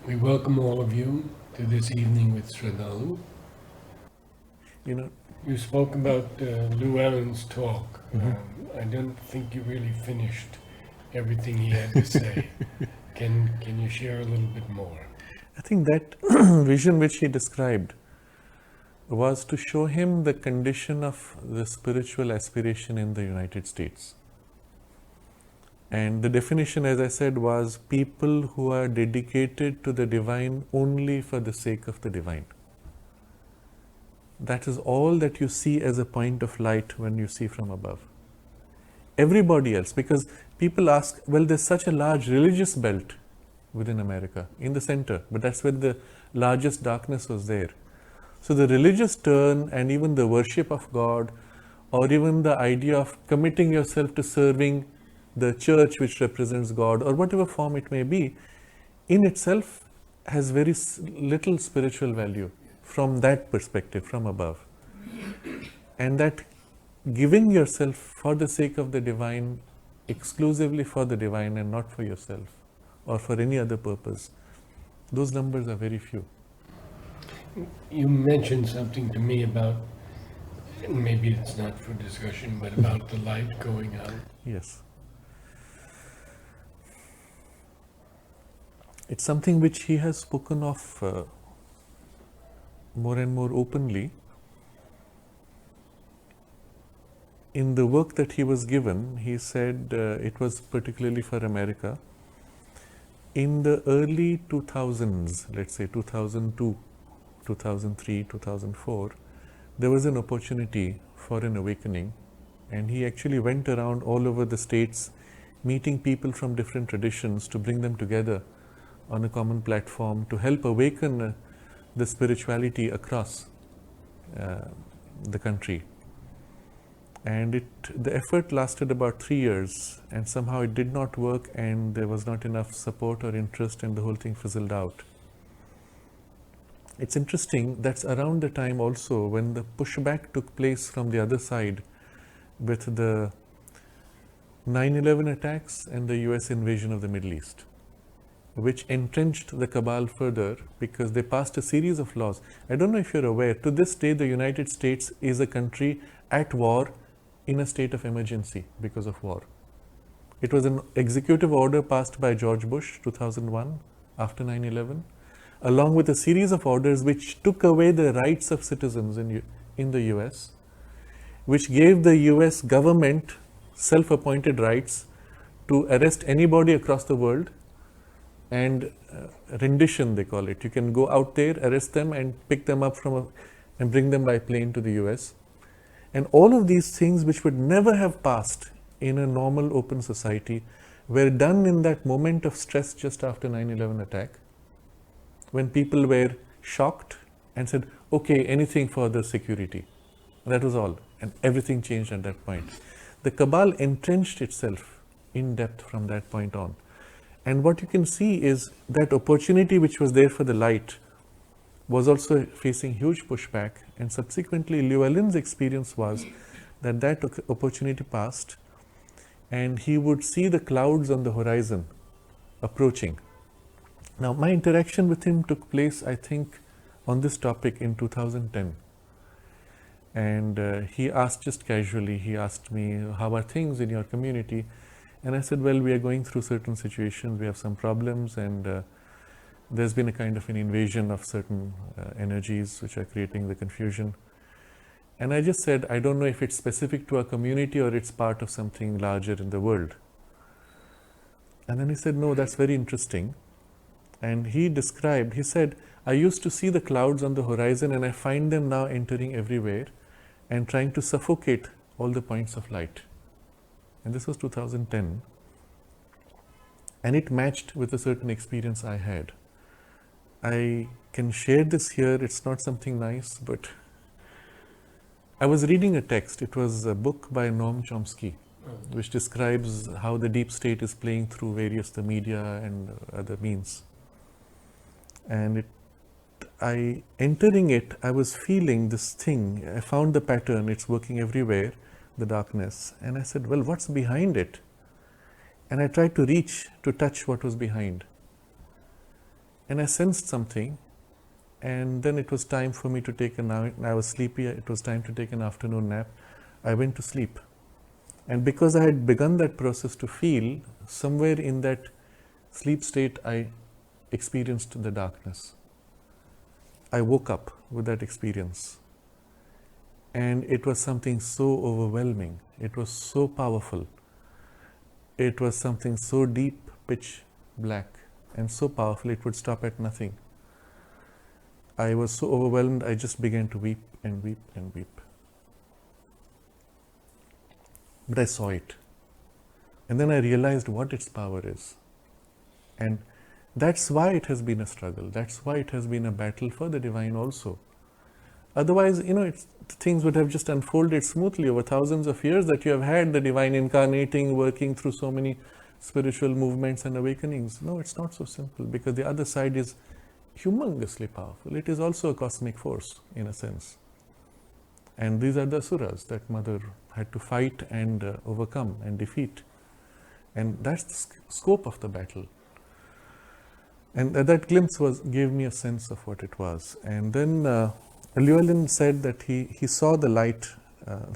We welcome all of you to this evening with Sraddhalu. You know, You spoke about Llewellyn's talk. Mhm. I don't think you really finished everything he had to say. Can you share a little bit more? I think that vision which he described was to show him the condition of the spiritual aspiration in the United States. And the definition, as I said, was people who are dedicated to the divine only for the sake of the divine. That is all that you see as a point of light when you see from above. Everybody else, because people ask, well, there's such a large religious belt within America in the center, but that's where the largest darkness was there. So the religious turn and even the worship of God, or even the idea of committing yourself to serving the church which represents God, or whatever form it may be, in itself has very little spiritual value from that perspective, from above. And that giving yourself for the sake of the divine, exclusively for the divine and not for yourself or for any other purpose, those numbers are very few. You mentioned something to me about, and maybe it's not for discussion, but about the light going out. Yes. It's something which he has spoken of more and more openly. In the work that he was given, he said it was particularly for America. In the early 2000s, let's say 2002, 2003, 2004, there was an opportunity for an awakening, and he actually went around all over the states meeting people from different traditions to bring them together on a common platform to help awaken the spirituality across the country. And the effort lasted about 3 years, and somehow it did not work, and there was not enough support or interest, and the whole thing fizzled out. It's interesting, that's around the time also when the pushback took place from the other side with the 9/11 attacks and the US invasion of the Middle East, which entrenched the cabal further because they passed a series of laws. I don't know if you're aware, to this day the United States is a country at war in a state of emergency because of war. It was an executive order passed by George Bush, 2001, after 9/11, along with a series of orders which took away the rights of citizens in the US, which gave the US government self-appointed rights to arrest anybody across the world, and rendition, they call it. You can go out there, arrest them, and pick them up and bring them by plane to the US. And all of these things, which would never have passed in a normal open society, were done in that moment of stress just after 9/11 attack, when people were shocked and said, okay, anything for the security. That was all. And everything changed at that point. The cabal entrenched itself in depth from that point on. And what you can see is that opportunity which was there for the light was also facing huge pushback, and subsequently Llewellyn's experience was that opportunity passed, and he would see the clouds on the horizon approaching. Now, my interaction with him took place, I think, on this topic in 2010. And he asked just casually, he asked me, how are things in your community? And I said, well, we are going through certain situations, we have some problems, and there's been a kind of an invasion of certain energies which are creating the confusion. And I just said, I don't know if it's specific to our community or it's part of something larger in the world. And then he said, no, that's very interesting. And he said, I used to see the clouds on the horizon, and I find them now entering everywhere and trying to suffocate all the points of light. And this was 2010. And it matched with a certain experience I had. I can share this here, it's not something nice, but I was reading a text. It was a book by Noam Chomsky, which describes how the deep state is playing through the media and other means. And entering it, I was feeling this thing. I found the pattern, it's working everywhere, the darkness. And I said, well, what's behind it? And I tried to touch what was behind. and I sensed something, and then it was time for me to take a nap. I was sleepy, it was time to take an afternoon nap. I went to sleep. And because I had begun that process to feel, somewhere in that sleep state, I experienced the darkness. I woke up with that experience. And it was something so overwhelming. It was so powerful. It was something so deep, pitch black, and so powerful it would stop at nothing. I was so overwhelmed, I just began to weep and weep and weep. But I saw it. And then I realized what its power is. And that's why it has been a struggle. That's why it has been a battle for the divine also. Otherwise, things would have just unfolded smoothly over thousands of years that you have had the divine incarnating, working through so many spiritual movements and awakenings. No, it's not so simple, because the other side is humongously powerful. It is also a cosmic force, in a sense. And these are the asuras that Mother had to fight and overcome and defeat. And that's the scope of the battle. And that glimpse gave me a sense of what it was. And then Llewellyn said that he saw the light,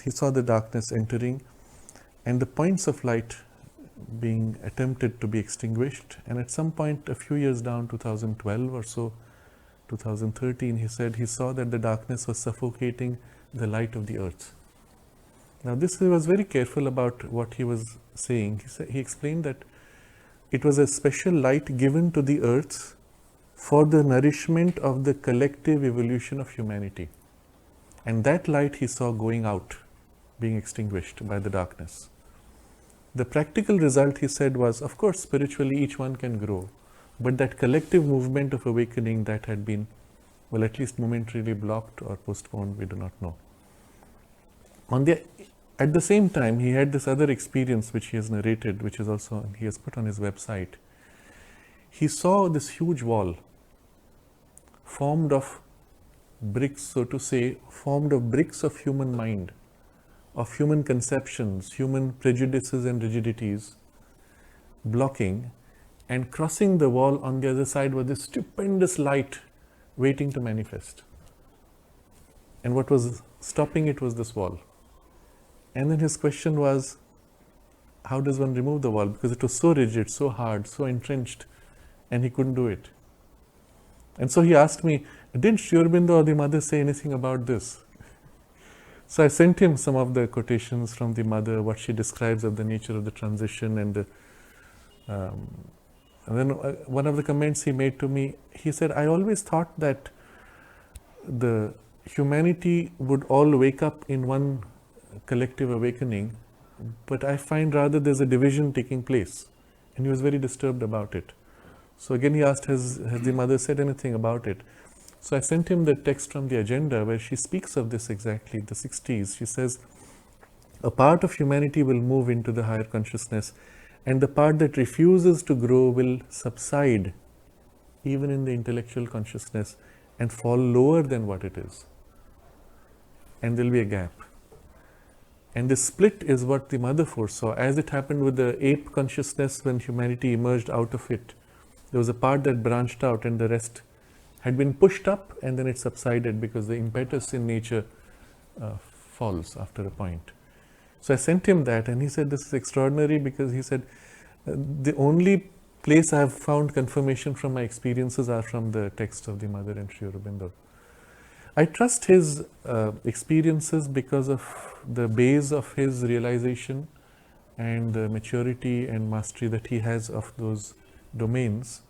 he saw the darkness entering, and the points of light being attempted to be extinguished. And at some point, a few years down, 2012 or so, 2013, he said he saw that the darkness was suffocating the light of the earth. Now, he was very careful about what he was saying. He explained that it was a special light given to the earth for the nourishment of the collective evolution of humanity. And that light he saw going out, being extinguished by the darkness. The practical result, he said, was, of course, spiritually each one can grow, but that collective movement of awakening that had been, well, at least momentarily blocked or postponed, we do not know. At the same time, he had this other experience which he has narrated, which is also, he has put on his website. He saw this huge wall formed of bricks, so to say, formed of bricks of human mind, of human conceptions, human prejudices and rigidities, blocking, and crossing the wall on the other side was this stupendous light waiting to manifest. And what was stopping it was this wall. And then his question was, how does one remove the wall? Because it was so rigid, so hard, so entrenched, and he couldn't do it. And so he asked me, didn't Sri Aurobindo or the Mother say anything about this? So I sent him some of the quotations from the Mother, what she describes of the nature of the transition, and then one of the comments he made to me, he said, I always thought that the humanity would all wake up in one collective awakening, but I find rather there's a division taking place. And he was very disturbed about it. So again he asked, has the Mother said anything about it? So I sent him the text from the agenda where she speaks of this exactly, the 60s. She says, a part of humanity will move into the higher consciousness, and the part that refuses to grow will subside even in the intellectual consciousness and fall lower than what it is. And there will be a gap. And this split is what the Mother foresaw, as it happened with the ape consciousness when humanity emerged out of it. There was a part that branched out and the rest had been pushed up, and then it subsided because the impetus in nature falls after a point. So I sent him that, and he said, this is extraordinary, because he said, the only place I have found confirmation from my experiences are from the texts of the Mother and Sri Aurobindo. I trust his experiences because of the base of his realization and the maturity and mastery that he has of those domains.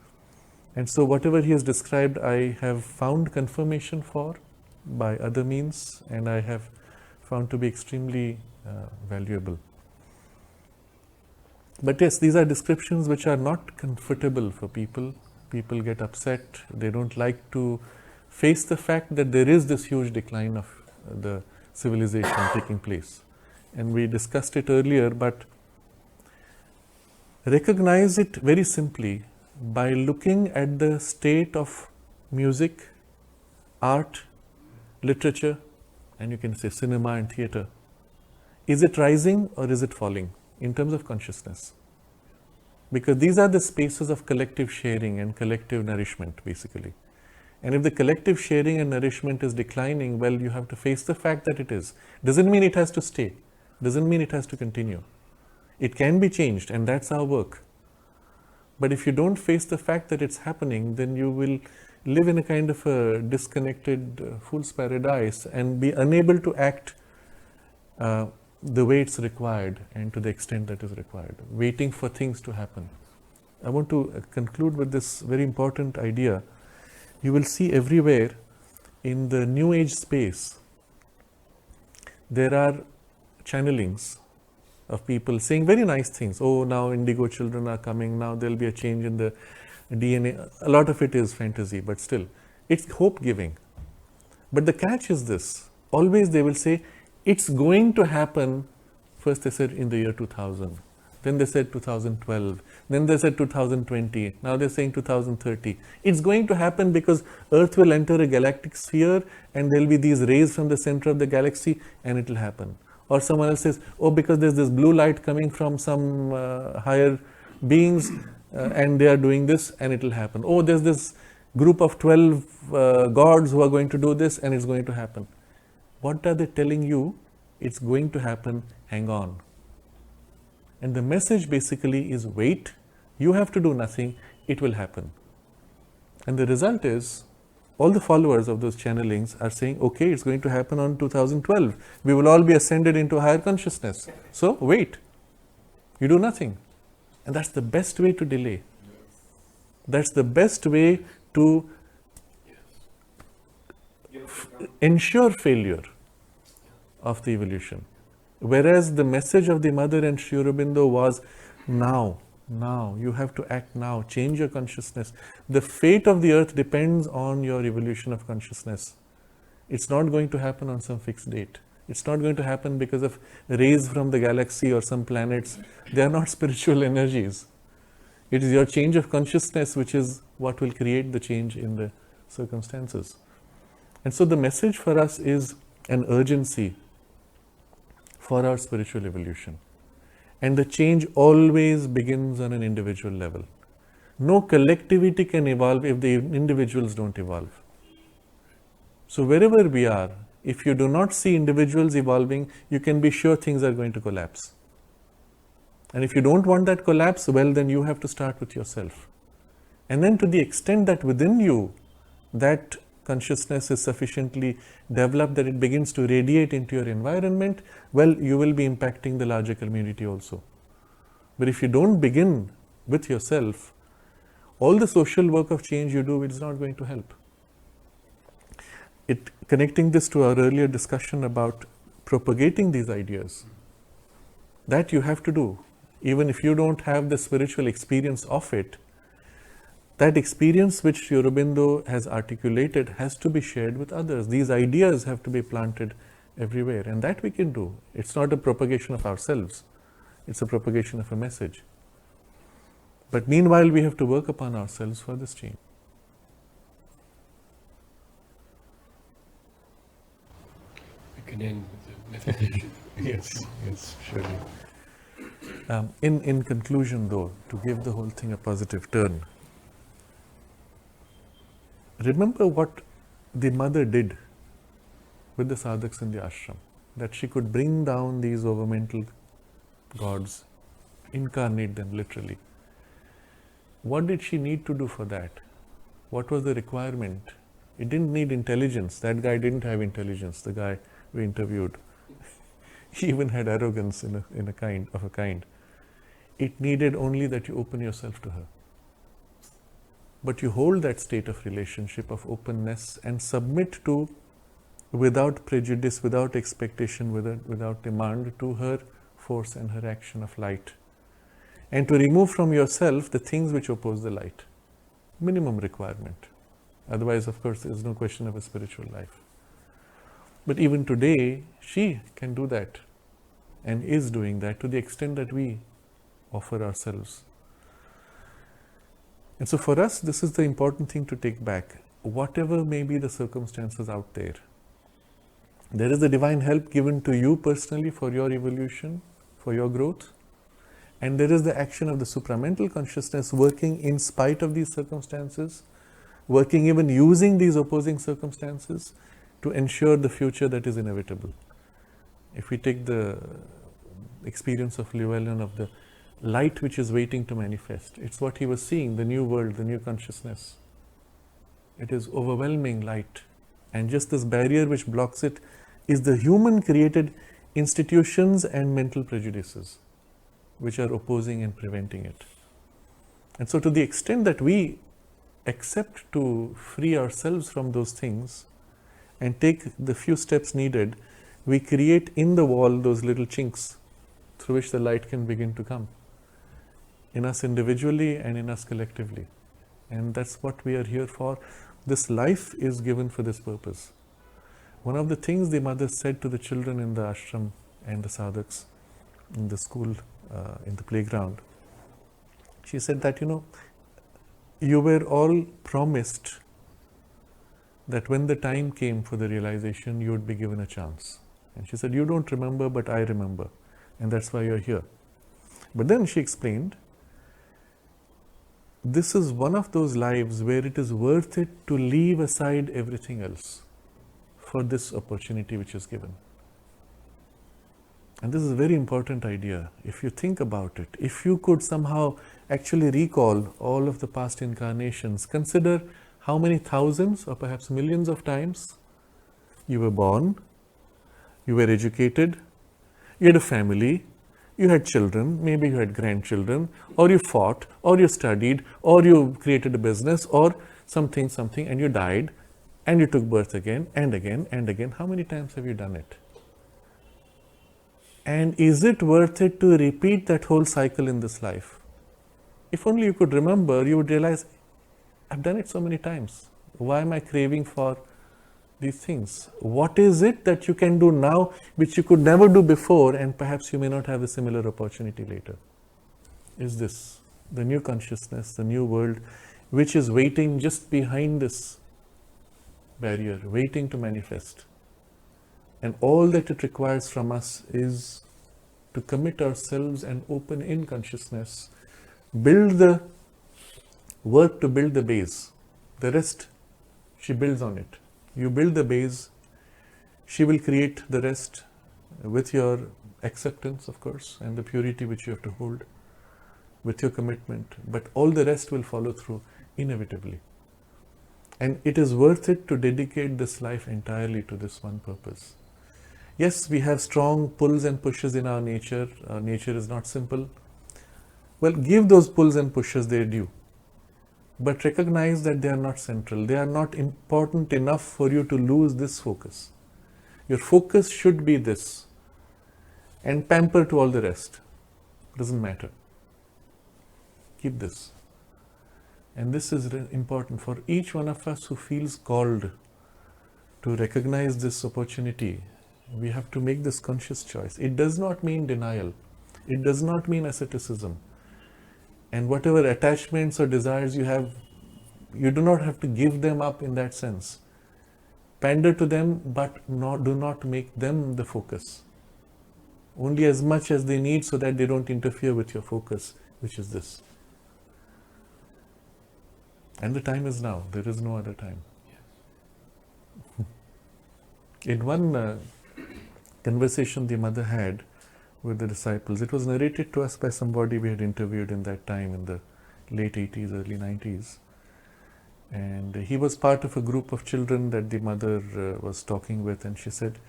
And so whatever he has described, I have found confirmation for by other means, and I have found to be extremely valuable. But yes, these are descriptions which are not comfortable for people. People get upset. They don't like to face the fact that there is this huge decline of the civilization taking place. And we discussed it earlier, but recognize it very simply by looking at the state of music, art, literature, and you can say cinema and theatre. Is it rising or is it falling in terms of consciousness? because these are the spaces of collective sharing and collective nourishment, basically. And if the collective sharing and nourishment is declining, well, you have to face the fact that it is. Doesn't mean it has to stay. Doesn't mean it has to continue. It can be changed, and that's our work. But if you don't face the fact that it's happening, then you will live in a kind of a disconnected fool's paradise and be unable to act the way it's required and to the extent that is required, waiting for things to happen. I want to conclude with this very important idea. You will see everywhere in the New Age space, there are channelings of people saying very nice things. Oh, now indigo children are coming, now there'll be a change in the DNA. A lot of it is fantasy, but still, it's hope-giving. But the catch is this. Always they will say, it's going to happen. First they said in the year 2000. Then they said 2012. Then they said 2020. Now they're saying 2030. It's going to happen because Earth will enter a galactic sphere and there'll be these rays from the center of the galaxy and it'll happen. Or someone else says, oh, because there's this blue light coming from some higher beings and they are doing this and it'll happen. Oh, there's this group of 12 gods who are going to do this and it's going to happen. What are they telling you? It's going to happen, hang on. And the message basically is wait, you have to do nothing, it will happen. And the result is, all the followers of those channelings are saying, okay, it's going to happen on 2012. We will all be ascended into higher consciousness. So wait, you do nothing. And that's the best way to delay. That's the best way to ensure failure of the evolution. Whereas the message of the mother and Sri Aurobindo was now, you have to act now, change your consciousness. The fate of the earth depends on your evolution of consciousness. It's not going to happen on some fixed date. It's not going to happen because of rays from the galaxy or some planets. They are not spiritual energies. It is your change of consciousness which is what will create the change in the circumstances. And so the message for us is an urgency for our spiritual evolution. And the change always begins on an individual level. No collectivity can evolve if the individuals don't evolve. So wherever we are, if you do not see individuals evolving, you can be sure things are going to collapse. And if you don't want that collapse, well, then you have to start with yourself. And then to the extent that within you, that consciousness is sufficiently developed that it begins to radiate into your environment, well, you will be impacting the larger community also. But if you don't begin with yourself, all the social work of change you do is not going to help. Connecting this to our earlier discussion about propagating these ideas, that you have to do. Even if you don't have the spiritual experience of it, that experience which Sri Aurobindo has articulated has to be shared with others. These ideas have to be planted everywhere, and that we can do. It's not a propagation of ourselves, it's a propagation of a message. But meanwhile, we have to work upon ourselves for this change. We can end with the meditation. Yes, surely. In conclusion, though, to give the whole thing a positive turn, remember what the mother did with the sadhaks in the ashram, that she could bring down these overmental gods, incarnate them literally. What did she need to do for that? What was the requirement? It didn't need intelligence. That guy didn't have intelligence, the guy we interviewed. He even had arrogance in a kind. It needed only that you open yourself to her. But you hold that state of relationship of openness and submit to, without prejudice, without expectation, without demand, to her force and her action of light. And to remove from yourself the things which oppose the light. Minimum requirement. Otherwise, of course, there is no question of a spiritual life. But even today, she can do that and is doing that to the extent that we offer ourselves. And so for us, this is the important thing to take back. Whatever may be the circumstances out there, there is a divine help given to you personally for your evolution, for your growth. And there is the action of the supramental consciousness working in spite of these circumstances, working even using these opposing circumstances to ensure the future that is inevitable. If we take the experience of Llewellyn of the light which is waiting to manifest, it's what he was seeing, the new world, the new consciousness. It is overwhelming light. And just this barrier which blocks it is the human created institutions and mental prejudices which are opposing and preventing it. And so to the extent that we accept to free ourselves from those things and take the few steps needed, we create in the wall those little chinks through which the light can begin to come, in us individually and in us collectively. And that's what we are here for. This life is given for this purpose. One of the things the mother said to the children in the ashram and the sadhaks in the school, in the playground, she said that, you were all promised that when the time came for the realization, you would be given a chance. And she said, you don't remember, but I remember. And that's why you're here. But then she explained, this is one of those lives where it is worth it to leave aside everything else for this opportunity which is given. And this is a very important idea. If you think about it, if you could somehow actually recall all of the past incarnations, consider how many thousands or perhaps millions of times you were born, you were educated, you had a family, you had children, maybe you had grandchildren, or you fought, or you studied, or you created a business, or something, and you died, and you took birth again, and again, and again. How many times have you done it? And is it worth it to repeat that whole cycle in this life? If only you could remember, you would realize, I've done it so many times. Why am I craving for these things? What is it that you can do now which you could never do before, and perhaps you may not have a similar opportunity later? Is this the new consciousness, the new world, which is waiting just behind this barrier, waiting to manifest? And all that it requires from us is to commit ourselves and open in consciousness, work to build the base. The rest, she builds on it. You build the base, she will create the rest with your acceptance, of course, and the purity which you have to hold, with your commitment. But all the rest will follow through inevitably. And it is worth it to dedicate this life entirely to this one purpose. Yes, we have strong pulls and pushes in our nature. Our nature is not simple. Well, give those pulls and pushes their due. But recognize that they are not central. They are not important enough for you to lose this focus. Your focus should be this. And pamper to all the rest. Doesn't matter. Keep this. And this is important for each one of us who feels called to recognize this opportunity. We have to make this conscious choice. It does not mean denial. It does not mean asceticism. And whatever attachments or desires you have, you do not have to give them up in that sense. Pander to them, but do not make them the focus. Only as much as they need so that they don't interfere with your focus, which is this. And the time is now. There is no other time. In one conversation the mother had with the disciples, it was narrated to us by somebody we had interviewed in that time in the late 80s, early 90s. And he was part of a group of children that the mother was talking with, and she said,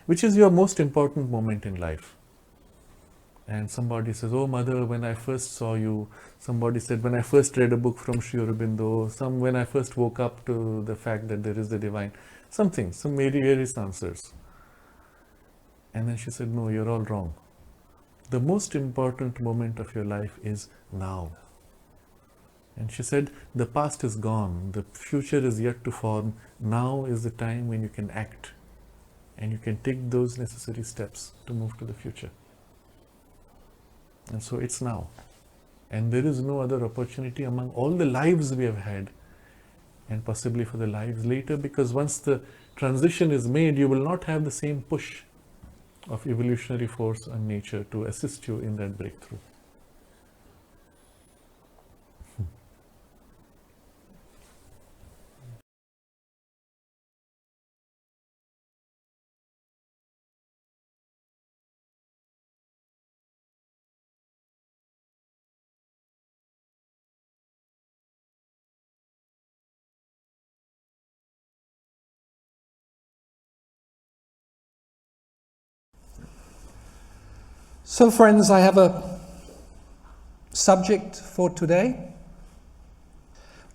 which is your most important moment in life? And somebody says, oh mother, when I first saw you. Somebody said, when I first read a book from Sri Aurobindo. When I first woke up to the fact that there is the divine. Some various answers. And then she said, no, you're all wrong. The most important moment of your life is now. And she said, the past is gone, the future is yet to form. Now is the time when you can act and you can take those necessary steps to move to the future. And so it's now. And there is no other opportunity among all the lives we have had, and possibly for the lives later, because once the transition is made, you will not have the same push of evolutionary force and nature to assist you in that breakthrough. So friends, I have a subject for today,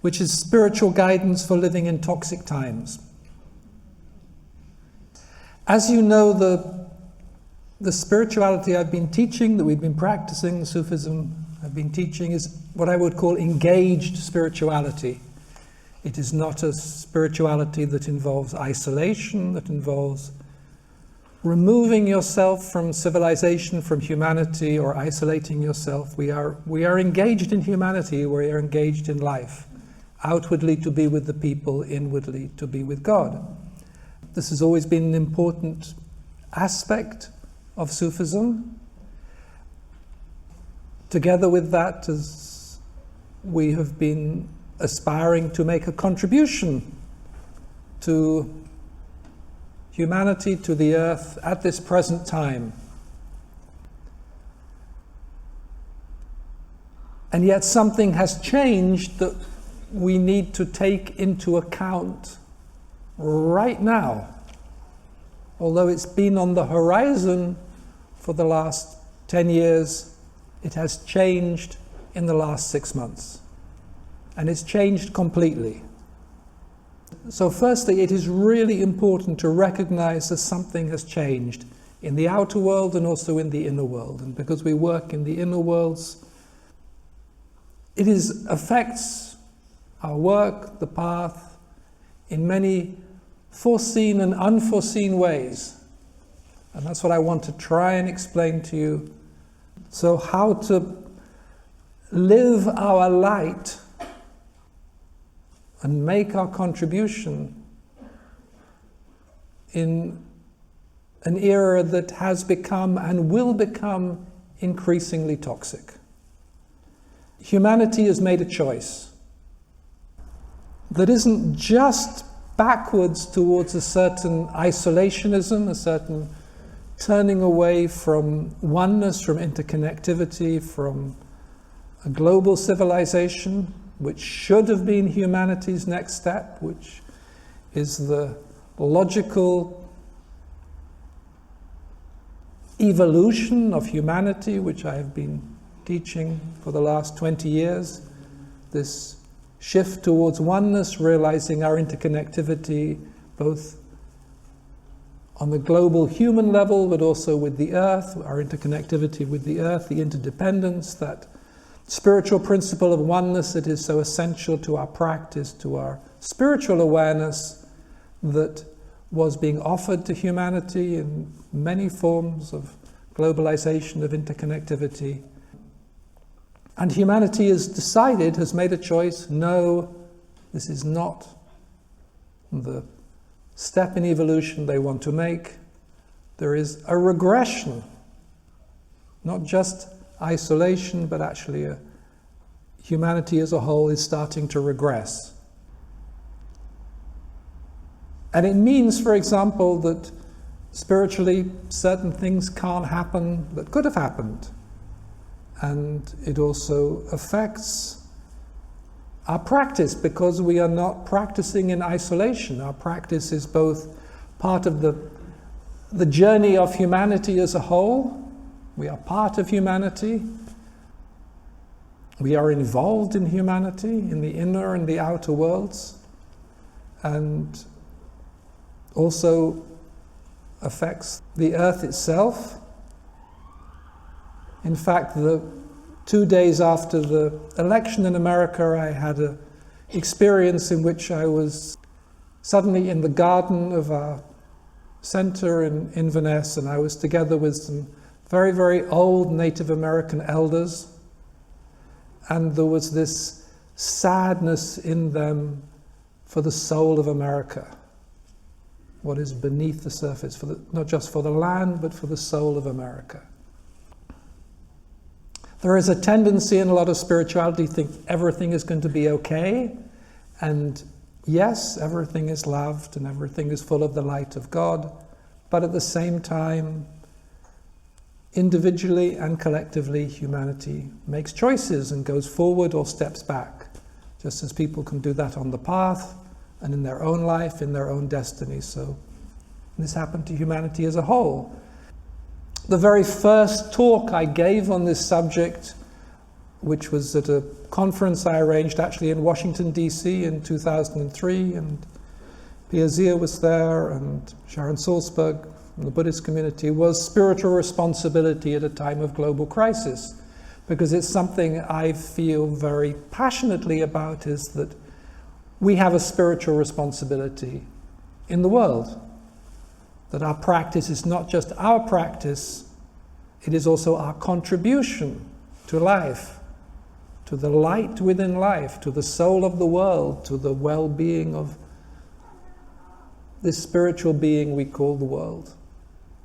which is spiritual guidance for living in toxic times. As you know, the spirituality I've been teaching, that we've been practicing, Sufism I've been teaching, is what I would call engaged spirituality. It is not a spirituality that involves isolation, that involves removing yourself from civilization, from humanity, or isolating yourself. We are engaged in humanity, we are engaged in life, outwardly to be with the people, inwardly to be with God. This has always been an important aspect of Sufism. Together with that, as we have been aspiring to make a contribution to humanity, to the earth at this present time. And yet something has changed that we need to take into account right now. Although it's been on the horizon for the last 10 years, it has changed in the last 6 months. And it's changed completely. So firstly, it is really important to recognize that something has changed in the outer world and also in the inner world. And because we work in the inner worlds, it affects our work, the path, in many foreseen and unforeseen ways. And that's what I want to try and explain to you. So how to live our light and make our contribution in an era that has become and will become increasingly toxic. Humanity has made a choice that isn't just backwards towards a certain isolationism, a certain turning away from oneness, from interconnectivity, from a global civilization, which should have been humanity's next step, which is the logical evolution of humanity, which I have been teaching for the last 20 years. This shift towards oneness, realizing our interconnectivity, both on the global human level, but also with the earth, our interconnectivity with the earth, the interdependence, that spiritual principle of oneness that is so essential to our practice, to our spiritual awareness, that was being offered to humanity in many forms of globalization, of interconnectivity. And humanity has made a choice, no, this is not the step in evolution they want to make. There is a regression, not just isolation, but actually humanity as a whole is starting to regress. And it means, for example, that spiritually certain things can't happen that could have happened. And it also affects our practice, because we are not practicing in isolation. Our practice is both part of the journey of humanity as a whole. We are part of humanity. We are involved in humanity, in the inner and the outer worlds, and also affects the earth itself. In fact, the 2 days after the election in America, I had an experience in which I was suddenly in the garden of our center in Inverness, and I was together with some very, very old Native American elders, and there was this sadness in them for the soul of America, what is beneath the surface, not just for the land, but for the soul of America. There is a tendency in a lot of spirituality to think everything is going to be okay, and yes, everything is loved and everything is full of the light of God, but at the same time, individually and collectively, humanity makes choices and goes forward or steps back, just as people can do that on the path and in their own life, in their own destiny. So this happened to humanity as a whole. the very first talk I gave on this subject, which was at a conference I arranged actually in Washington, D.C. in 2003, and Pia Zia was there, and Sharon Salzberg from the Buddhist community, was spiritual responsibility at a time of global crisis. Because it's something I feel very passionately about, is that we have a spiritual responsibility in the world. That our practice is not just our practice, it is also our contribution to life, to the light within life, to the soul of the world, to the well-being of this spiritual being we call the world.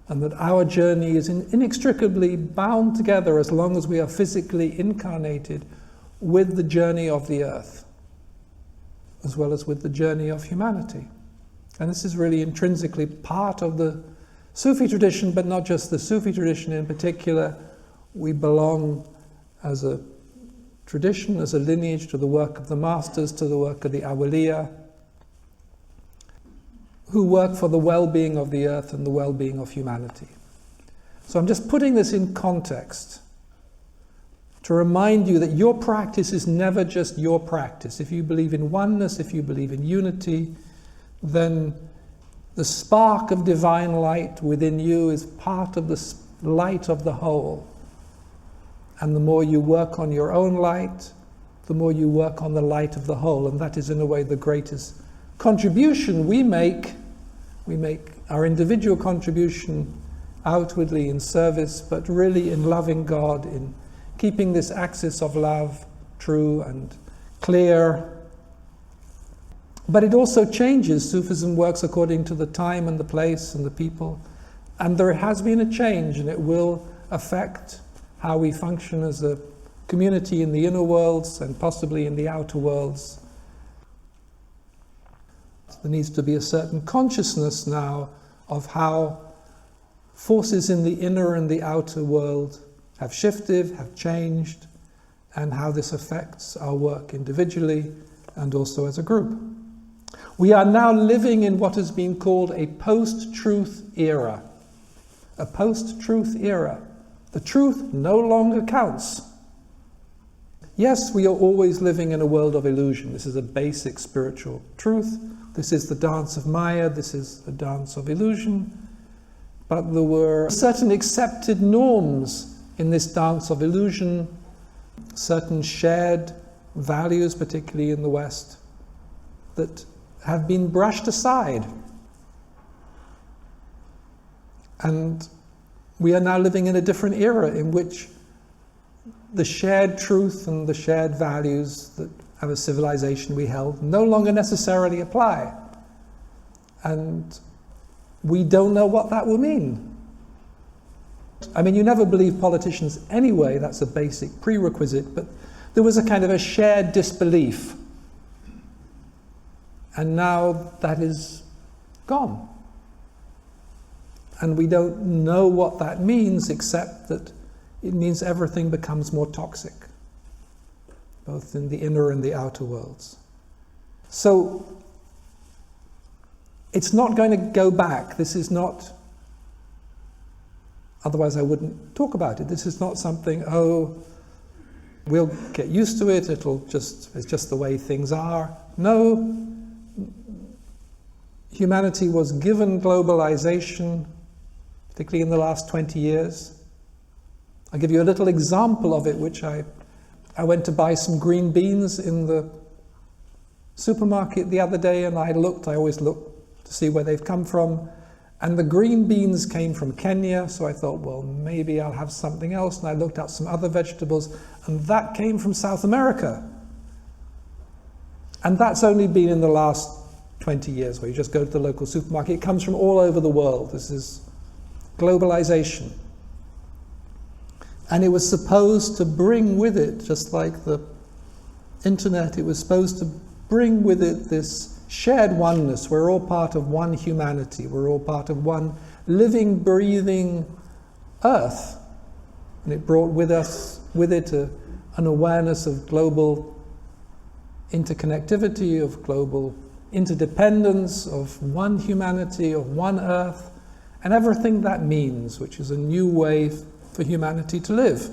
And that our journey is inextricably bound together as long as we are physically incarnated with the journey of the earth, as well as with the journey of humanity. And this is really intrinsically part of the Sufi tradition, but not just the Sufi tradition in particular. We belong as a tradition, as a lineage, to the work of the masters, to the work of the awliya, who work for the well-being of the earth and the well-being of humanity. So I'm just putting this in context to remind you that your practice is never just your practice. If you believe in oneness, if you believe in unity, then the spark of divine light within you is part of the light of the whole. And the more you work on your own light, the more you work on the light of the whole. And that is, in a way, the greatest contribution we make. We make our individual contribution outwardly in service, but really in loving God, in keeping this axis of love true and clear. But it also changes. Sufism works according to the time and the place and the people. And there has been a change, and it will affect how we function as a community in the inner worlds and possibly in the outer worlds. There needs to be a certain consciousness now of how forces in the inner and the outer world have shifted, have changed, and how this affects our work individually and also as a group. We are now living in what has been called a post-truth era. A post-truth era. The truth no longer counts. Yes, we are always living in a world of illusion. This is a basic spiritual truth. This is the dance of Maya. This is the dance of illusion. But there were certain accepted norms in this dance of illusion, certain shared values, particularly in the West, that have been brushed aside. And we are now living in a different era in which the shared truth and the shared values that of a civilization we held no longer necessarily apply. And we don't know what that will mean. I mean, you never believe politicians anyway, that's a basic prerequisite, but there was a kind of a shared disbelief. And now that is gone. And we don't know what that means, except that it means everything becomes more toxic, both in the inner and the outer worlds. So it's not going to go back. This is not, otherwise I wouldn't talk about it. This is not something, oh, we'll get used to it, it's just the way things are. No, humanity was given globalization, particularly in the last 20 years. I'll give you a little example of it, which I went to buy some green beans in the supermarket the other day, and I always look to see where they've come from, and the green beans came from Kenya, so I thought, well, maybe I'll have something else, and I looked at some other vegetables, and that came from South America. And that's only been in the last 20 years, where you just go to the local supermarket. It comes from all over the world. This is globalization. And it was supposed to bring with it, just like the internet, it was supposed to bring with it this shared oneness. We're all part of one humanity. We're all part of one living, breathing earth. And it brought with it an awareness of global interconnectivity, of global interdependence, of one humanity, of one earth. and everything that means, which is a new way for humanity to live.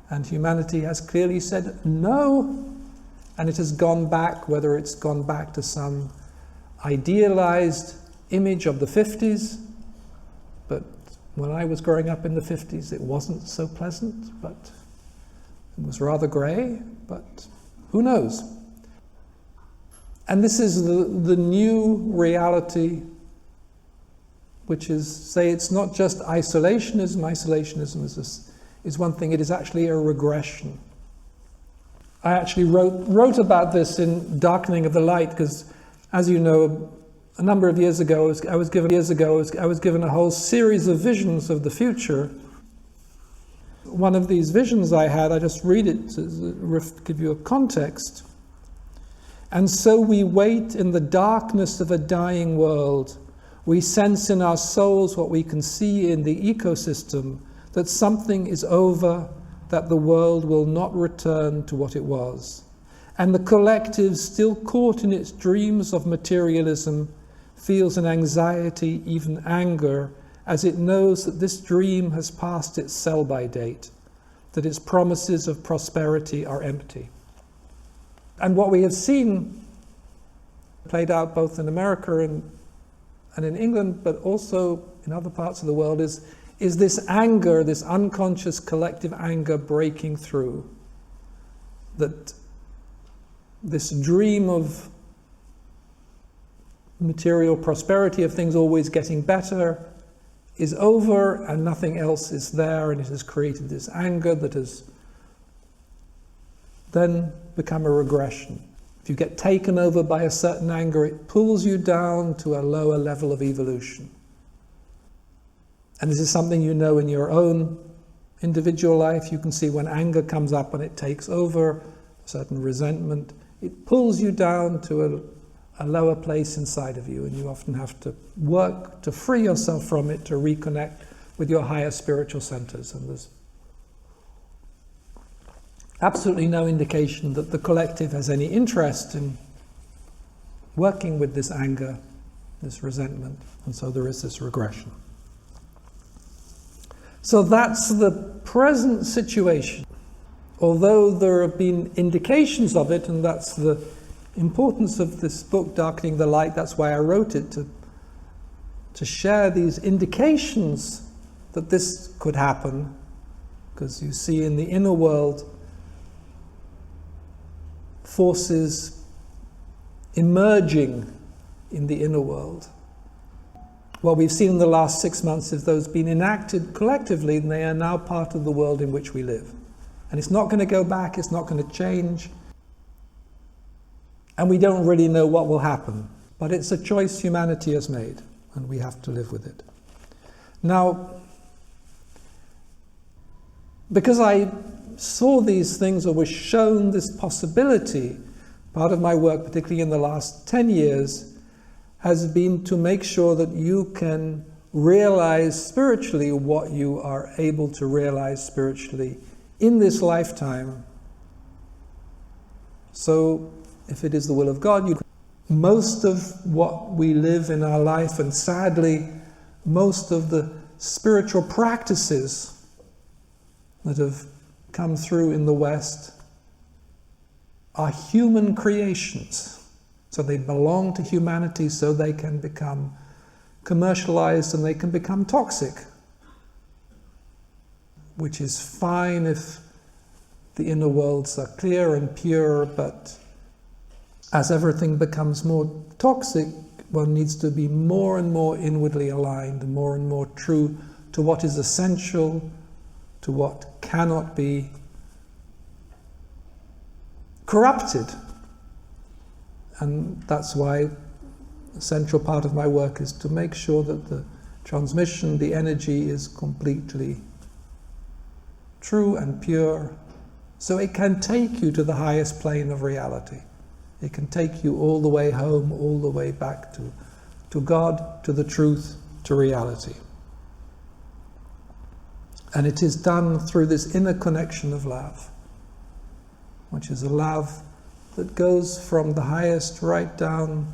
And humanity has clearly said no, and it has gone back, whether it's gone back to some idealized image of the 50s, but when I was growing up in the 50s it wasn't so pleasant, but it was rather grey, but who knows? And this is the new reality, which is, say, it's not just isolationism. Isolationism is one thing, it is actually a regression. I actually wrote about this in Darkening of the Light, because, as you know, a number of years ago, I was given a whole series of visions of the future. One of these visions I had, I just read it to give you a context. And so we wait in the darkness of a dying world. We sense in our souls what we can see in the ecosystem, that something is over, that the world will not return to what it was. And the collective, still caught in its dreams of materialism, feels an anxiety, even anger, as it knows that this dream has passed its sell-by date, that its promises of prosperity are empty. And what we have seen played out both in America and in England, but also in other parts of the world, is this anger, this unconscious collective anger breaking through. That this dream of material prosperity, of things always getting better, is over and nothing else is there, and it has created this anger that has then become a regression. If you get taken over by a certain anger, it pulls you down to a lower level of evolution. And this is something you know in your own individual life. You can see when anger comes up and it takes over, a certain resentment, it pulls you down to a lower place inside of you, and you often have to work to free yourself from it, to reconnect with your higher spiritual centers. And there's absolutely no indication that the collective has any interest in working with this anger, this resentment, and so there is this regression. So that's the present situation. Although there have been indications of it, and that's the importance of this book, Darkening the Light, that's why I wrote it, to share these indications that this could happen, because you see in the inner world forces emerging in the inner world. What we've seen in the last 6 months is those being enacted collectively, and they are now part of the world in which we live. And it's not going to go back, it's not going to change. And we don't really know what will happen. But it's a choice humanity has made, and we have to live with it. Now, because I saw these things, or was shown this possibility, part of my work, particularly in the last 10 years, has been to make sure that you can realize spiritually what you are able to realize spiritually in this lifetime. So, if it is the will of God, most of what we live in our life, and sadly, most of the spiritual practices that have come through in the West are human creations. So they belong to humanity, so they can become commercialized and they can become toxic. Which is fine if the inner worlds are clear and pure, but as everything becomes more toxic, one needs to be more and more inwardly aligned, and more true to what is essential, to what cannot be corrupted. And that's why a central part of my work is to make sure that the transmission, the energy, is completely true and pure, so it can take you to the highest plane of reality. It can take you all the way home, all the way back to God, to the truth, to reality. And it is done through this inner connection of love, which is a love that goes from the highest right down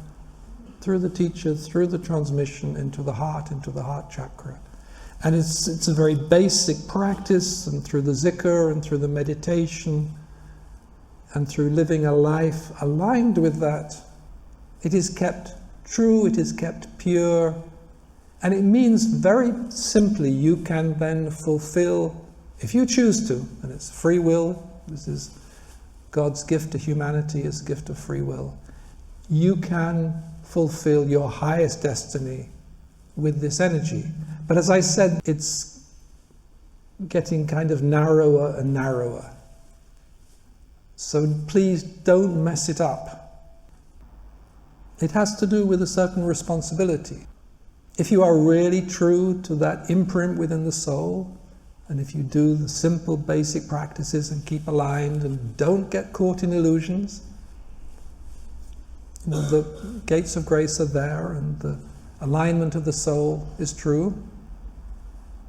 through the teacher, through the transmission into the heart chakra. And it's a very basic practice, and through the zikr and through the meditation and through living a life aligned with that, it is kept true, it is kept pure, and it means very simply you can then fulfill, if you choose to, and it's free will, this is God's gift to humanity, is a gift of free will, you can fulfill your highest destiny with this energy. But as I said, it's getting kind of narrower and narrower. So please don't mess it up. It has to do with a certain responsibility. If you are really true to that imprint within the soul, and if you do the simple basic practices and keep aligned and don't get caught in illusions, you know, the gates of grace are there and the alignment of the soul is true,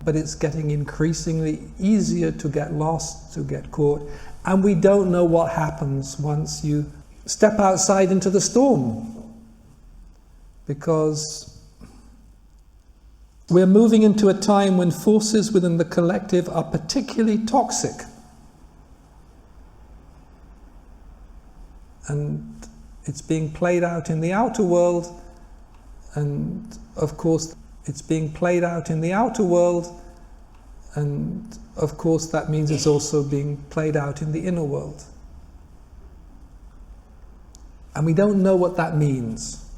but it's getting increasingly easier to get lost, to get caught, and we don't know what happens once you step outside into the storm, because we're moving into a time when forces within the collective are particularly toxic. And it's being played out in the outer world, and of course it's being played out in the outer world, and of course that means it's also being played out in the inner world. And we don't know what that means.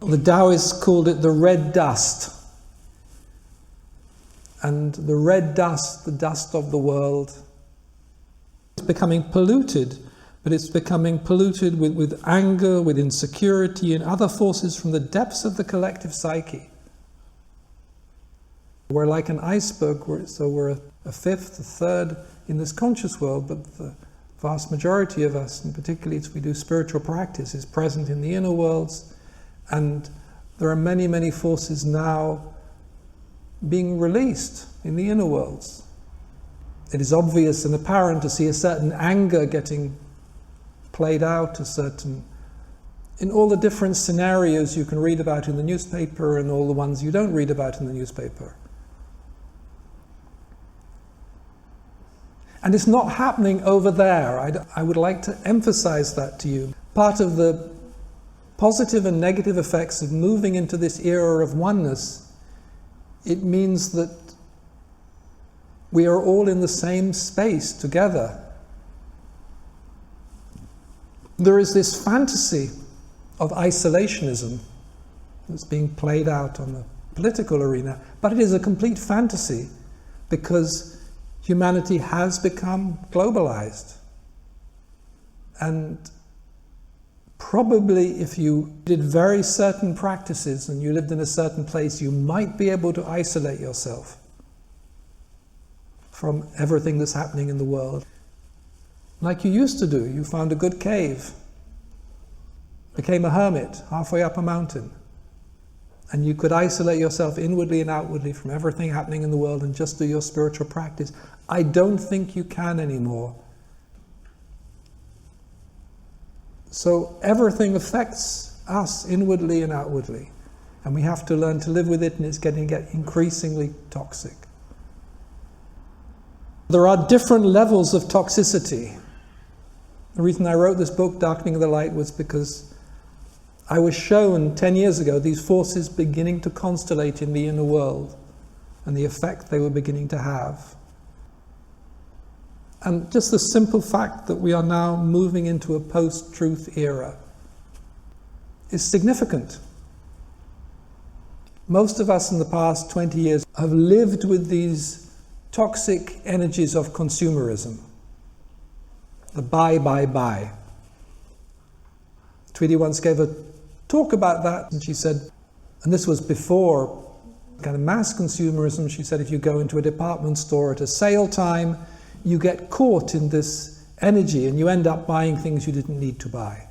The Taoists called it the red dust. And the red dust, the dust of the world, is becoming polluted, but it's becoming polluted with anger, with insecurity, and other forces from the depths of the collective psyche. We're like an iceberg, so we're a fifth, a third in this conscious world, but the vast majority of us, and particularly as we do spiritual practice, is present in the inner worlds, and there are many, many forces now being released in the inner worlds. It is obvious and apparent to see a certain anger getting played out, in all the different scenarios you can read about in the newspaper and all the ones you don't read about in the newspaper. And it's not happening over there. I would like to emphasize that to you. Part of the positive and negative effects of moving into this era of oneness, it means that we are all in the same space together. There is this fantasy of isolationism that's being played out on the political arena, but it is a complete fantasy because humanity has become globalized. And probably if you did very certain practices and you lived in a certain place, you might be able to isolate yourself from everything that's happening in the world. Like you used to do. You found a good cave, became a hermit halfway up a mountain, and you could isolate yourself inwardly and outwardly from everything happening in the world and just do your spiritual practice. I don't think you can anymore. So everything affects us inwardly and outwardly, and we have to learn to live with it, and it's getting increasingly toxic. There are different levels of toxicity. The reason I wrote this book, Darkening of the Light, was because I was shown 10 years ago these forces beginning to constellate in the inner world and the effect they were beginning to have. And just the simple fact that we are now moving into a post-truth era is significant. Most of us in the past 20 years have lived with these toxic energies of consumerism. The buy. Tweedy once gave a talk about that, and she said, and this was before kind of mass consumerism, she said if you go into a department store at a sale time, you get caught in this energy and you end up buying things you didn't need to buy.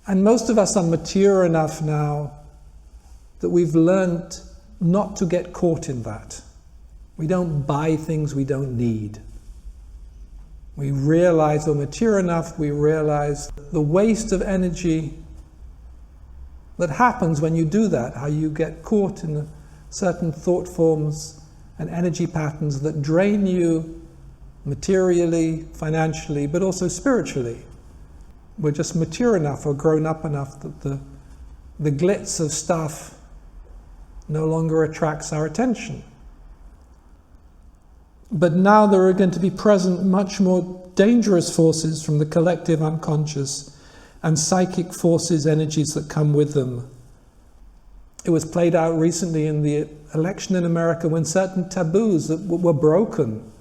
And most of us are mature enough now that we've learned not to get caught in that. We don't buy things we don't need. We realize, we're mature enough, we realize the waste of energy that happens when you do that, how you get caught in certain thought forms and energy patterns that drain you materially, financially, but also spiritually. We're just mature enough or grown up enough that the glitz of stuff no longer attracts our attention. But now there are going to be present much more dangerous forces from the collective unconscious and psychic forces, energies that come with them. It was played out recently in the election in America when certain taboos that were broken.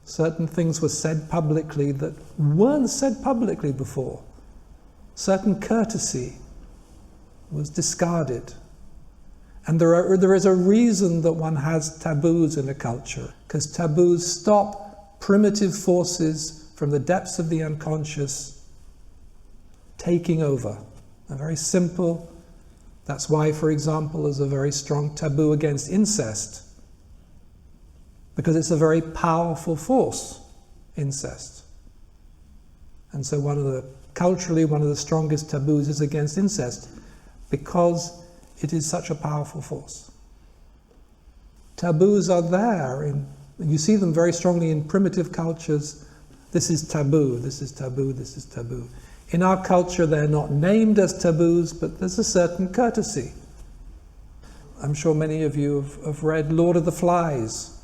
Certain things were said publicly that weren't said publicly before. Certain courtesy was discarded. And there is a reason that one has taboos in a culture, because taboos stop primitive forces from the depths of the unconscious taking over. They're very simple. That's why, for example, there's a very strong taboo against incest, because it's a very powerful force, incest. And so culturally, one of the strongest taboos is against incest, because it is such a powerful force. Taboos are there, you see them very strongly in primitive cultures. This is taboo, this is taboo, this is taboo. In our culture, they're not named as taboos, but there's a certain courtesy. I'm sure many of you have read Lord of the Flies,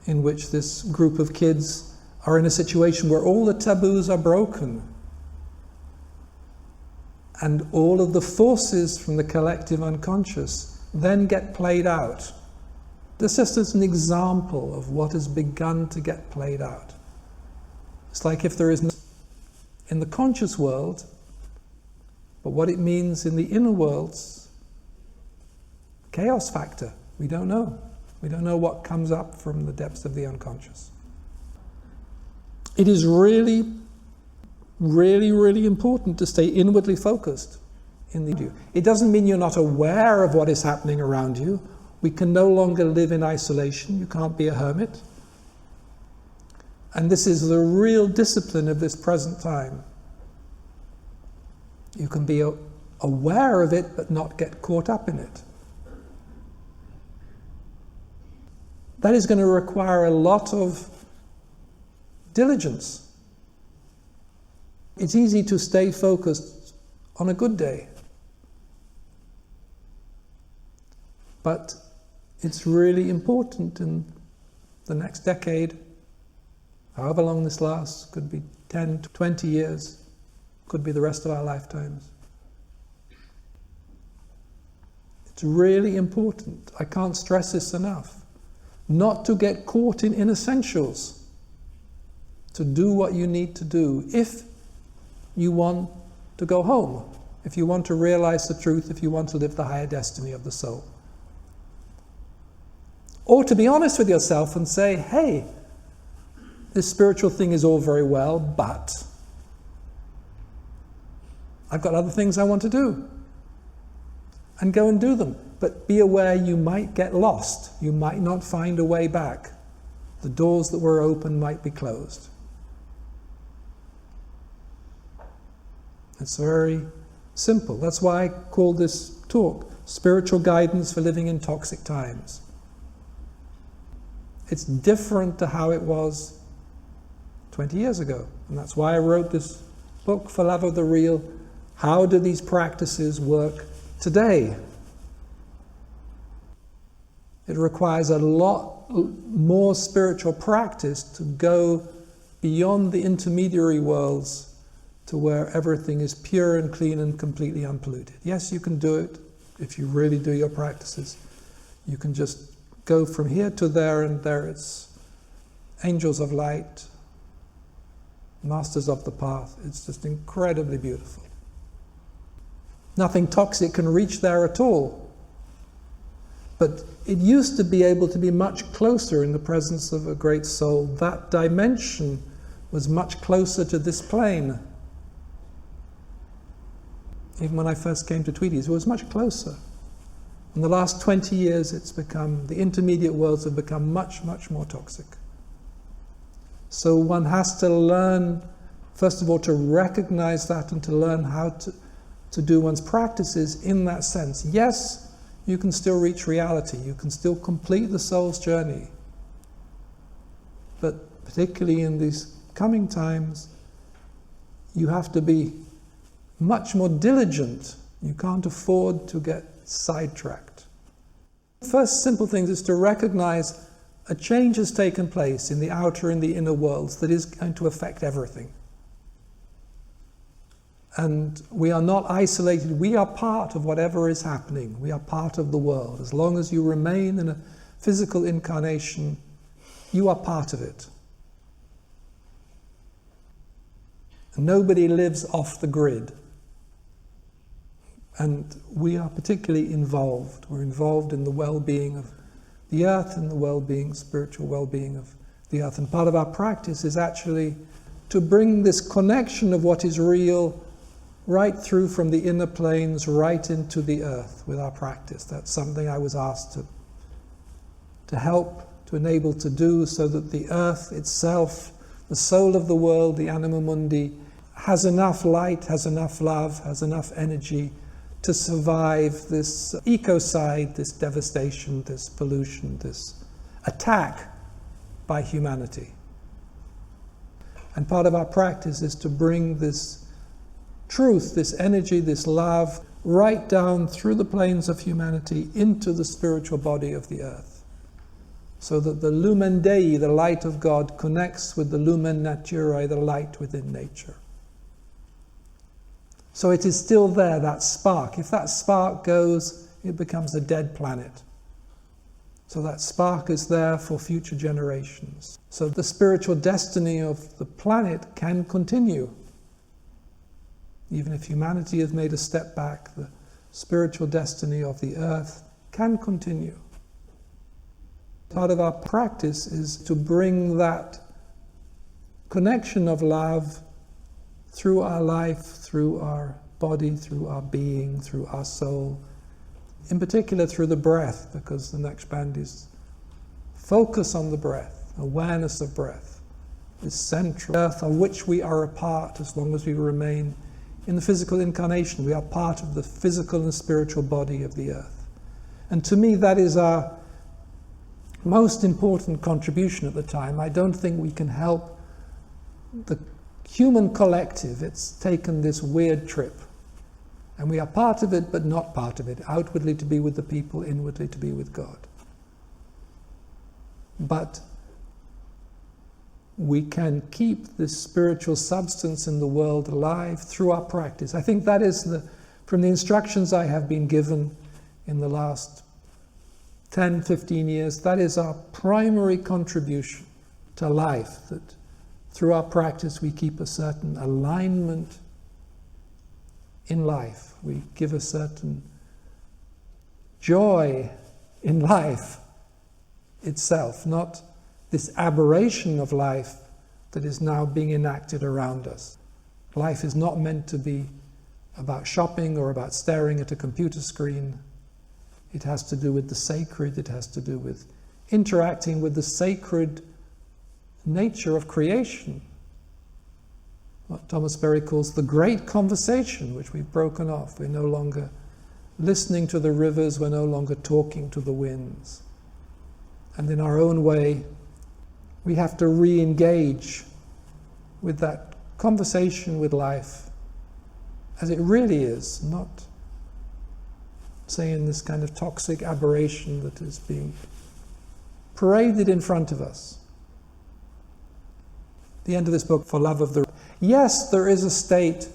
in which this group of kids are in a situation where all the taboos are broken. And all of the forces from the collective unconscious then get played out. This just is an example of what has begun to get played out. It's like if there is in the conscious world, but what it means in the inner worlds, chaos factor. We don't know. We don't know what comes up from the depths of the unconscious. It is really, really, really important to stay inwardly focused in the. It doesn't mean you're not aware of what is happening around you. We can no longer live in isolation. You can't be a hermit. And this is the real discipline of this present time. You can be aware of it, but not get caught up in it. That is going to require a lot of diligence. It's easy to stay focused on a good day. But it's really important in the next decade, however long this lasts, could be 10 to 20 years, could be the rest of our lifetimes. It's really important, I can't stress this enough, not to get caught in inessentials, to do what you need to do if you want to go home, if you want to realize the truth, if you want to live the higher destiny of the soul. Or to be honest with yourself and say, hey, this spiritual thing is all very well, but I've got other things I want to do. And go and do them. But be aware you might get lost. You might not find a way back. The doors that were open might be closed. It's very simple. That's why I call this talk Spiritual Guidance for Living in Toxic Times. It's different to how it was 20 years ago. And that's why I wrote this book, For Love of the Real. How do these practices work today? It requires a lot more spiritual practice to go beyond the intermediary worlds to where everything is pure and clean and completely unpolluted. Yes, you can do it if you really do your practices. You can just go from here to there, and there it's angels of light, masters of the path. It's just incredibly beautiful. Nothing toxic can reach there at all. But it used to be able to be much closer in the presence of a great soul. That dimension was much closer to this plane. Even when I first came to Tweedies, it was much closer. In the last 20 years, the intermediate worlds have become much, much more toxic. So one has to learn, first of all, to recognize that and to learn how to do one's practices in that sense. Yes, you can still reach reality, you can still complete the soul's journey, but particularly in these coming times, you have to be much more diligent. You can't afford to get sidetracked. The first simple thing is to recognize a change has taken place in the outer and the inner worlds that is going to affect everything. And we are not isolated. We are part of whatever is happening. We are part of the world. As long as you remain in a physical incarnation, you are part of it. And nobody lives off the grid. And we are particularly involved. We're involved in the well-being of the earth and the well-being, spiritual well-being of the earth. And part of our practice is actually to bring this connection of what is real right through from the inner planes right into the earth with our practice. That's something I was asked to help, to enable to do, so that the earth itself, the soul of the world, the anima mundi, has enough light, has enough love, has enough energy to survive this ecocide, this devastation, this pollution, this attack by humanity. And part of our practice is to bring this truth, this energy, this love, right down through the planes of humanity into the spiritual body of the earth. So that the lumen Dei, the light of God, connects with the lumen naturae, the light within nature. So it is still there, that spark. If that spark goes, it becomes a dead planet. So that spark is there for future generations. So the spiritual destiny of the planet can continue. Even if humanity has made a step back, the spiritual destiny of the earth can continue. Part of our practice is to bring that connection of love through our life, through our body, through our being, through our soul, in particular through the breath, because the next band is focus on the breath, awareness of breath, is central. Earth on which we are a part as long as we remain in the physical incarnation. We are part of the physical and spiritual body of the earth. And to me, that is our most important contribution at the time. I don't think we can help the human collective. It's taken this weird trip. And we are part of it, but not part of it. Outwardly to be with the people, inwardly to be with God. But we can keep this spiritual substance in the world alive through our practice. I think that is from the instructions I have been given in the last 10, 15 years, that is our primary contribution to life, that through our practice we keep a certain alignment in life. We give a certain joy in life itself, not this aberration of life that is now being enacted around us. Life is not meant to be about shopping or about staring at a computer screen. It has to do with the sacred. It has to do with interacting with the sacred nature of creation. What Thomas Berry calls the great conversation, which we've broken off. We're no longer listening to the rivers. We're no longer talking to the winds. And in our own way, we have to re-engage with that conversation with life as it really is, not say in this kind of toxic aberration that is being paraded in front of us. The end of this book, For Love of the... Yes, there is a state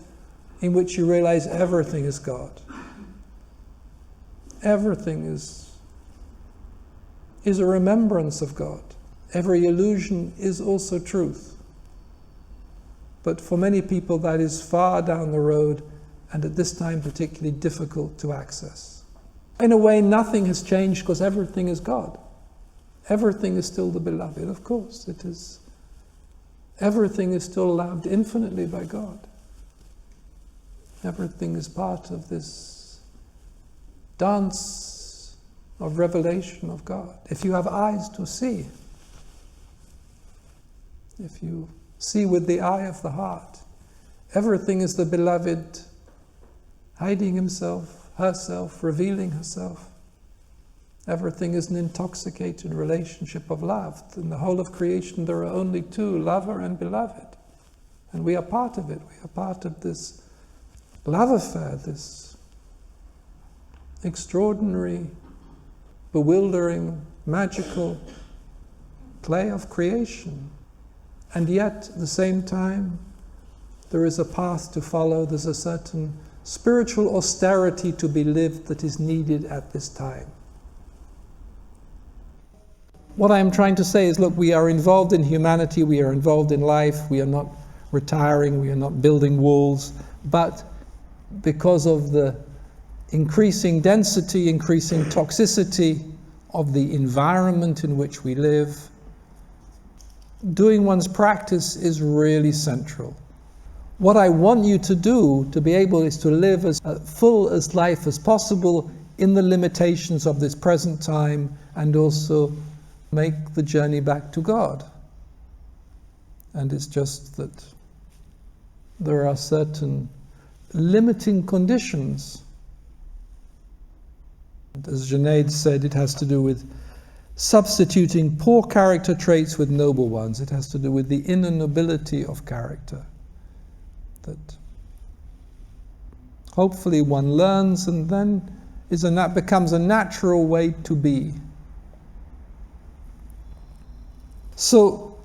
in which you realize everything is God. Everything is a remembrance of God. Every illusion is also truth. But for many people that is far down the road, and at this time particularly difficult to access. In a way, nothing has changed because everything is God. Everything is still the beloved, of course it is. Everything is still loved infinitely by God. Everything is part of this dance of revelation of God. If you have eyes to see, if you see with the eye of the heart, everything is the beloved hiding himself, herself, revealing herself. Everything is an intoxicated relationship of love. In the whole of creation there are only two, lover and beloved. And we are part of it. We are part of this love affair, this extraordinary, bewildering, magical play of creation. And yet, at the same time, there is a path to follow. There's a certain spiritual austerity to be lived that is needed at this time. What I'm trying to say is, look, we are involved in humanity, we are involved in life, we are not retiring, we are not building walls, but because of the increasing density, increasing toxicity of the environment in which we live, doing one's practice is really central. What I want you to do to be able is to live as full as life as possible in the limitations of this present time, and also make the journey back to God. And it's just that there are certain limiting conditions. As Junaid said, it has to do with substituting poor character traits with noble ones. It has to do with the inner nobility of character that hopefully one learns, and then that becomes a natural way to be. So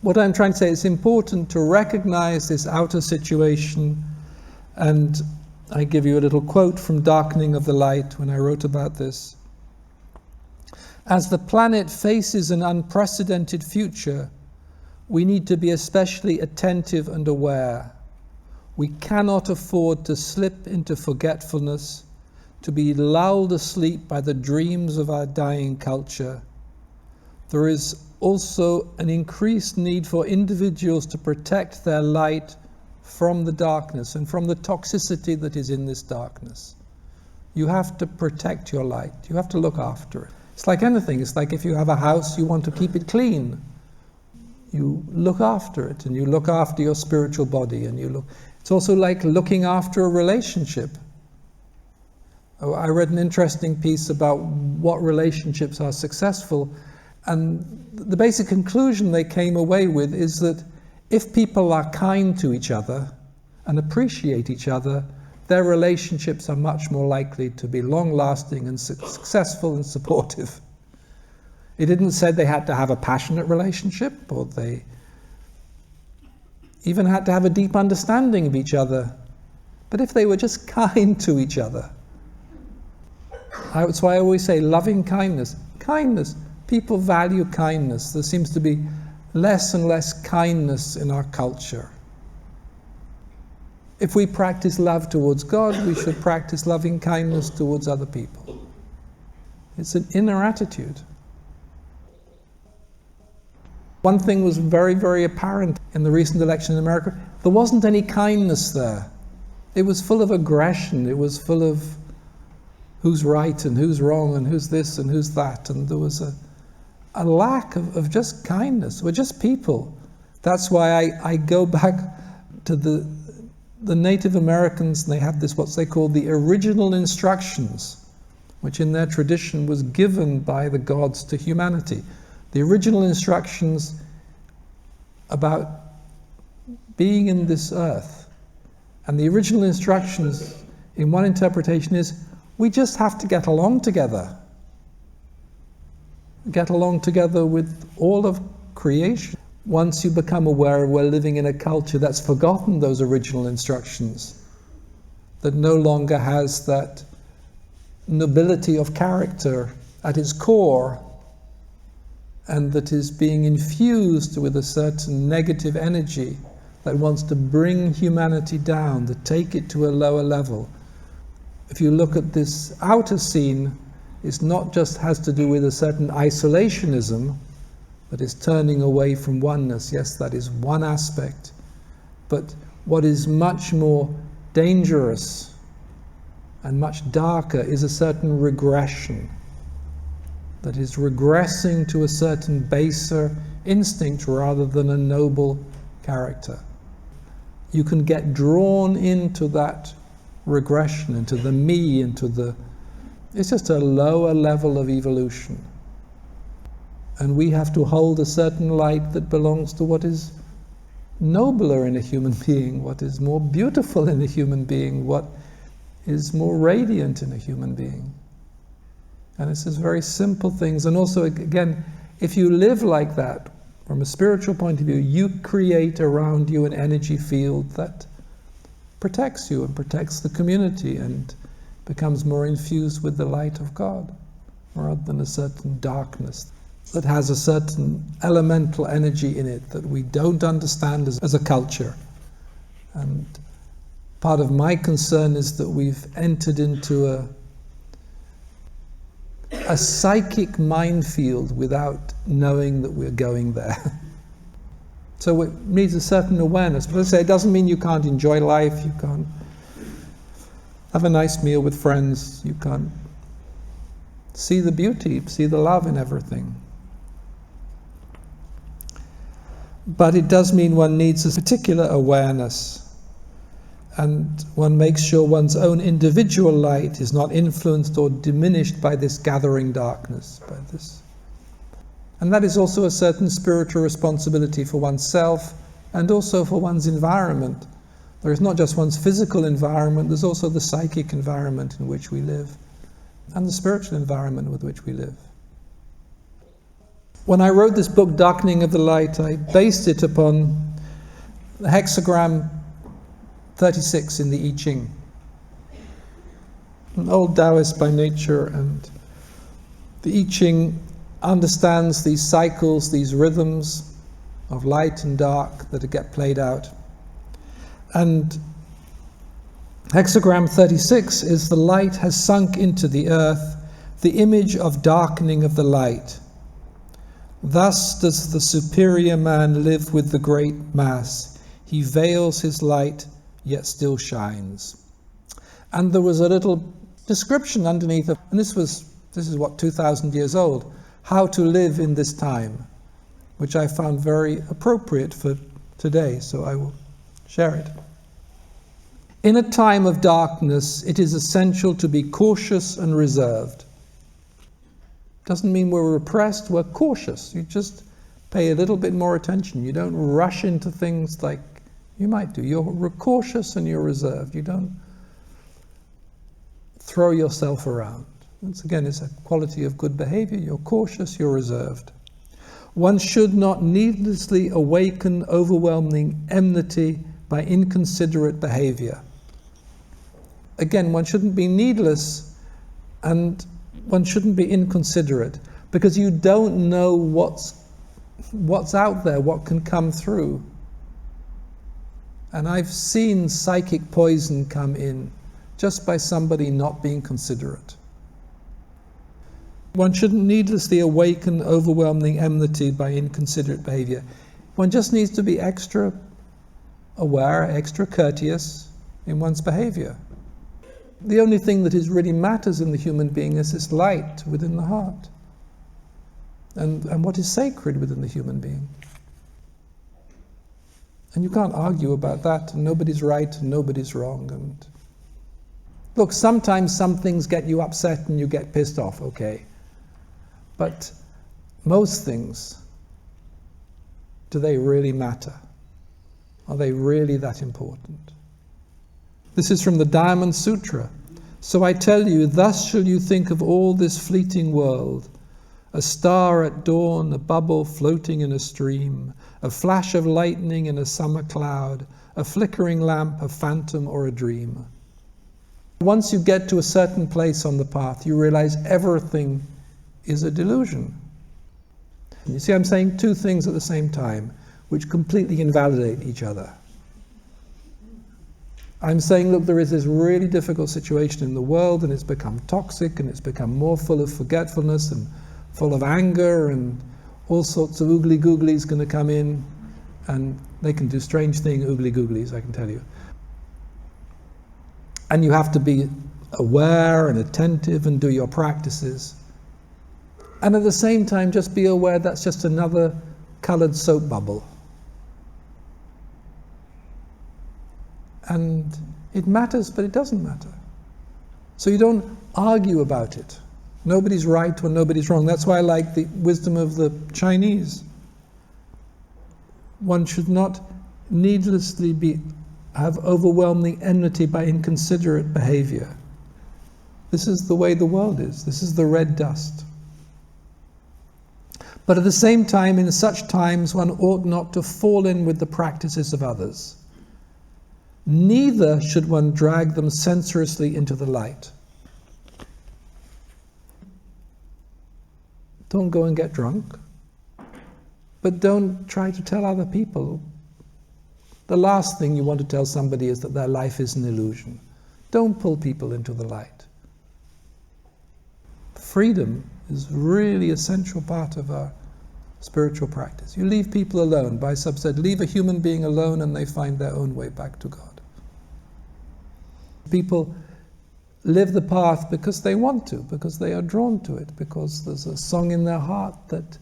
what I'm trying to say, it's important to recognize this outer situation, and I give you a little quote from Darkening of the Light when I wrote about this. As the planet faces an unprecedented future, we need to be especially attentive and aware. We cannot afford to slip into forgetfulness, to be lulled asleep by the dreams of our dying culture. There is also an increased need for individuals to protect their light from the darkness and from the toxicity that is in this darkness. You have to protect your light. You have to look after it. It's like anything. It's like if you have a house, you want to keep it clean. You look after it, and you look after your spiritual body, and it's also like looking after a relationship. I read an interesting piece about what relationships are successful, and the basic conclusion they came away with is that if people are kind to each other and appreciate each other, their relationships are much more likely to be long-lasting and successful and supportive. It didn't say they had to have a passionate relationship, or they even had to have a deep understanding of each other. But if they were just kind to each other, that's why I always say loving kindness. Kindness. People value kindness. There seems to be less and less kindness in our culture. If we practice love towards God, we should practice loving kindness towards other people. It's an inner attitude. One thing was very, very apparent in the recent election in America. There wasn't any kindness there. It was full of aggression. It was full of who's right and who's wrong and who's this and who's that. And there was a lack of just kindness. We're just people. That's why I go back to the Native Americans, and they have this, what they call the original instructions, which in their tradition was given by the gods to humanity. The original instructions about being in this earth. And the original instructions, in one interpretation, is we just have to get along together. Get along together with all of creation. Once you become aware we're living in a culture that's forgotten those original instructions, that no longer has that nobility of character at its core, and that is being infused with a certain negative energy that wants to bring humanity down, to take it to a lower level. If you look at this outer scene, it's not just has to do with a certain isolationism that is turning away from oneness. Yes, that is one aspect. But what is much more dangerous and much darker is a certain regression that is regressing to a certain baser instinct rather than a noble character. You can get drawn into that regression, into the me, it's just a lower level of evolution. And we have to hold a certain light that belongs to what is nobler in a human being, what is more beautiful in a human being, what is more radiant in a human being. And it's just very simple things. And also, again, if you live like that, from a spiritual point of view, you create around you an energy field that protects you and protects the community and becomes more infused with the light of God, rather than a certain darkness that has a certain elemental energy in it that we don't understand as a culture. And part of my concern is that we've entered into a psychic minefield without knowing that we're going there. So it needs a certain awareness. But I say, it doesn't mean you can't enjoy life, you can't have a nice meal with friends, you can't see the beauty, see the love in everything. But it does mean one needs a particular awareness, and one makes sure one's own individual light is not influenced or diminished by this gathering darkness, by this. And that is also a certain spiritual responsibility for oneself and also for one's environment. There is not just one's physical environment, there's also the psychic environment in which we live and the spiritual environment with which we live. When I wrote this book, Darkening of the Light, I based it upon the hexagram 36 in the I Ching. An old Taoist by nature, and the I Ching understands these cycles, these rhythms of light and dark that get played out. And hexagram 36 is the light has sunk into the earth, the image of darkening of the light. Thus does the superior man live with the great mass. He veils his light, yet still shines. And there was a little description underneath of, and this is what, 2,000 years old, how to live in this time, which I found very appropriate for today, so I will share it. In a time of darkness, it is essential to be cautious and reserved. Doesn't mean we're repressed, we're cautious. You just pay a little bit more attention. You don't rush into things like you might do. You're cautious and you're reserved. You don't throw yourself around. Once again, it's a quality of good behavior. You're cautious, you're reserved. One should not needlessly awaken overwhelming enmity by inconsiderate behavior. Again, one shouldn't be needless and one shouldn't be inconsiderate, because you don't know what's out there, what can come through. And I've seen psychic poison come in just by somebody not being considerate. One shouldn't needlessly awaken overwhelming enmity by inconsiderate behavior. One just needs to be extra aware, extra courteous in one's behavior. The only thing that really matters in the human being is this light within the heart, and what is sacred within the human being. And you can't argue about that, and nobody's right and nobody's wrong. And look, sometimes some things get you upset and you get pissed off, okay. But most things, do they really matter? Are they really that important? This is from the Diamond Sutra. So I tell you, thus shall you think of all this fleeting world, a star at dawn, a bubble floating in a stream, a flash of lightning in a summer cloud, a flickering lamp, a phantom or a dream. Once you get to a certain place on the path, you realize everything is a delusion. You see, I'm saying two things at the same time, which completely invalidate each other. I'm saying, look, there is this really difficult situation in the world, and it's become toxic, and it's become more full of forgetfulness and full of anger, and all sorts of oogly googlies going to come in, and they can do strange things, oogly googlies, I can tell you. And you have to be aware and attentive and do your practices. And at the same time, just be aware that's just another colored soap bubble. And It matters, but it doesn't matter. So you don't argue about it. Nobody's right or nobody's wrong. That's why I like the wisdom of the Chinese. One should not needlessly have overwhelming enmity by inconsiderate behavior. This is the way the world is. This is the red dust. But at the same time, in such times, one ought not to fall in with the practices of others. Neither should one drag them sensuously into the light. Don't go and get drunk, but don't try to tell other people. The last thing you want to tell somebody is that their life is an illusion. Don't pull people into the light. Freedom is really an essential part of our spiritual practice. You leave people alone. Baisab said, leave a human being alone and they find their own way back to God. People live the path because they want to, because they are drawn to it, because there's a song in their heart that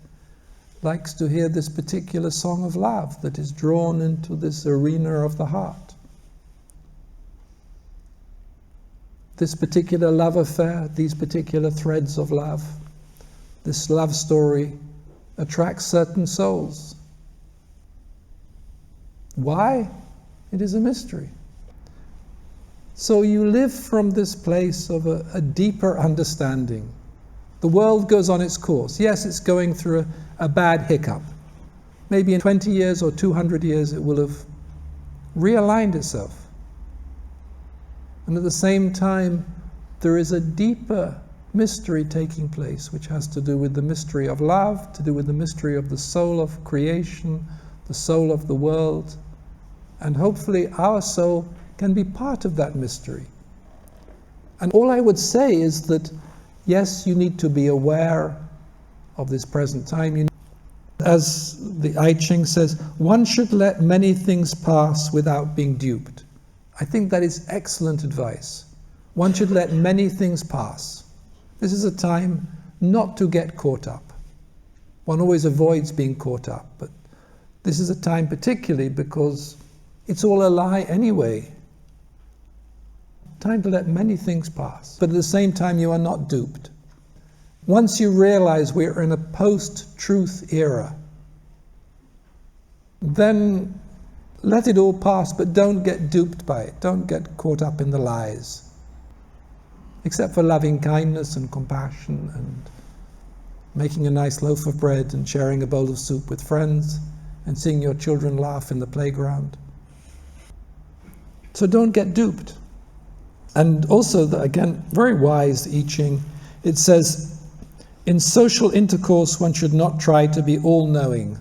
likes to hear this particular song of love, that is drawn into this arena of the heart. This particular love affair, these particular threads of love, this love story attracts certain souls. Why? It is a mystery. So you live from this place of a deeper understanding. The world goes on its course. Yes, it's going through a bad hiccup. Maybe in 20 years or 200 years it will have realigned itself. And at the same time, there is a deeper mystery taking place, which has to do with the mystery of love, to do with the mystery of the soul of creation, the soul of the world. And hopefully our soul can be part of that mystery. And all I would say is that, yes, you need to be aware of this present time. As the I Ching says, one should let many things pass without being duped. I think that is excellent advice. One should let many things pass. This is a time not to get caught up. One always avoids being caught up, but this is a time particularly because it's all a lie anyway. Time to let many things pass, but at the same time you are not duped. Once you realize we're in a post-truth era, then let it all pass, but don't get duped by it. Don't get caught up in the lies. Except for loving kindness and compassion and making a nice loaf of bread and sharing a bowl of soup with friends and seeing your children laugh in the playground. So don't get duped. And also, again, very wise I Ching, it says, in social intercourse one should not try to be all-knowing.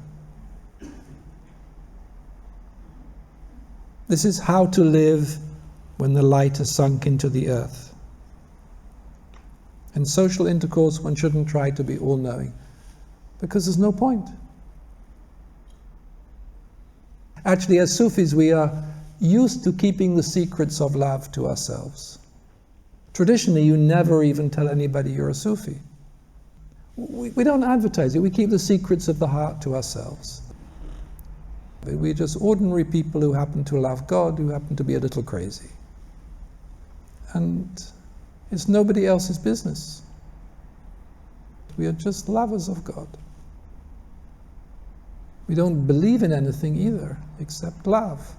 This is how to live when the light has sunk into the earth. In social intercourse, one shouldn't try to be all-knowing, because there's no point. Actually, as Sufis, we are used to keeping the secrets of love to ourselves. Traditionally, you never even tell anybody you're a Sufi. We don't advertise it. We keep the secrets of the heart to ourselves. We're just ordinary people who happen to love God, who happen to be a little crazy. And it's nobody else's business. We are just lovers of God. We don't believe in anything either, except love.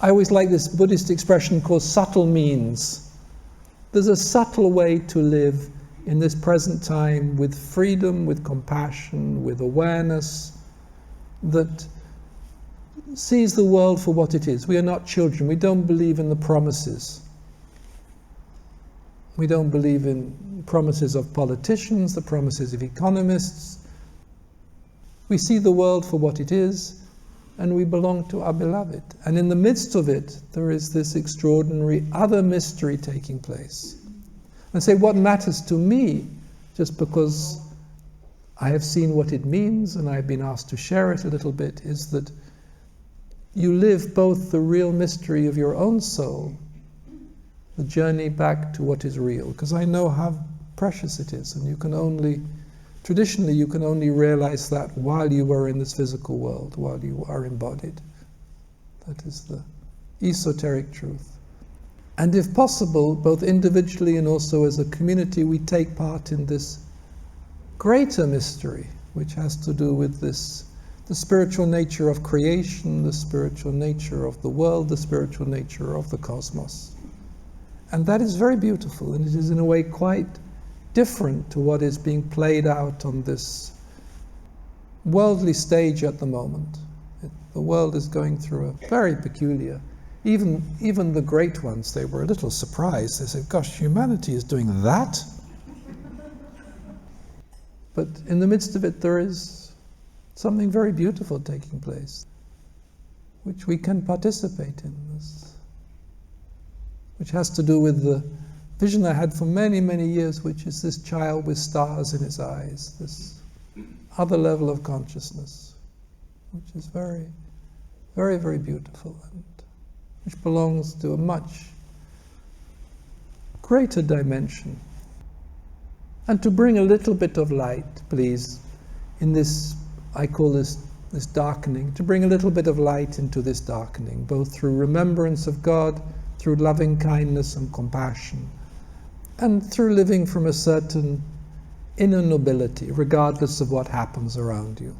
I always like this Buddhist expression called subtle means. There's a subtle way to live in this present time with freedom, with compassion, with awareness, that sees the world for what it is. We are not children. We don't believe in the promises. We don't believe in promises of politicians, the promises of economists. We see the world for what it is, and we belong to our beloved. And in the midst of it, there is this extraordinary other mystery taking place. And say, what matters to me, just because I have seen what it means and I've been asked to share it a little bit, is that you live both the real mystery of your own soul, the journey back to what is real, because I know how precious it is, and you can only, traditionally you can only realize that while you are in this physical world, while you are embodied. That is the esoteric truth. And if possible, both individually and also as a community, we take part in this greater mystery, which has to do with this, the spiritual nature of creation, the spiritual nature of the world, the spiritual nature of the cosmos. And that is very beautiful, and it is in a way quite different to what is being played out on this worldly stage at the moment. The world is going through a very peculiar, even the great ones, they were a little surprised. They said, gosh, humanity is doing that? But in the midst of it, there is something very beautiful taking place, which we can participate in, which has to do with the vision I had for many, many years, which is this child with stars in his eyes, this other level of consciousness, which is very, very, very beautiful, and which belongs to a much greater dimension. And to bring a little bit of light, please, in this, I call this darkening, to bring a little bit of light into this darkening, both through remembrance of God, through loving kindness and compassion, and through living from a certain inner nobility, regardless of what happens around you.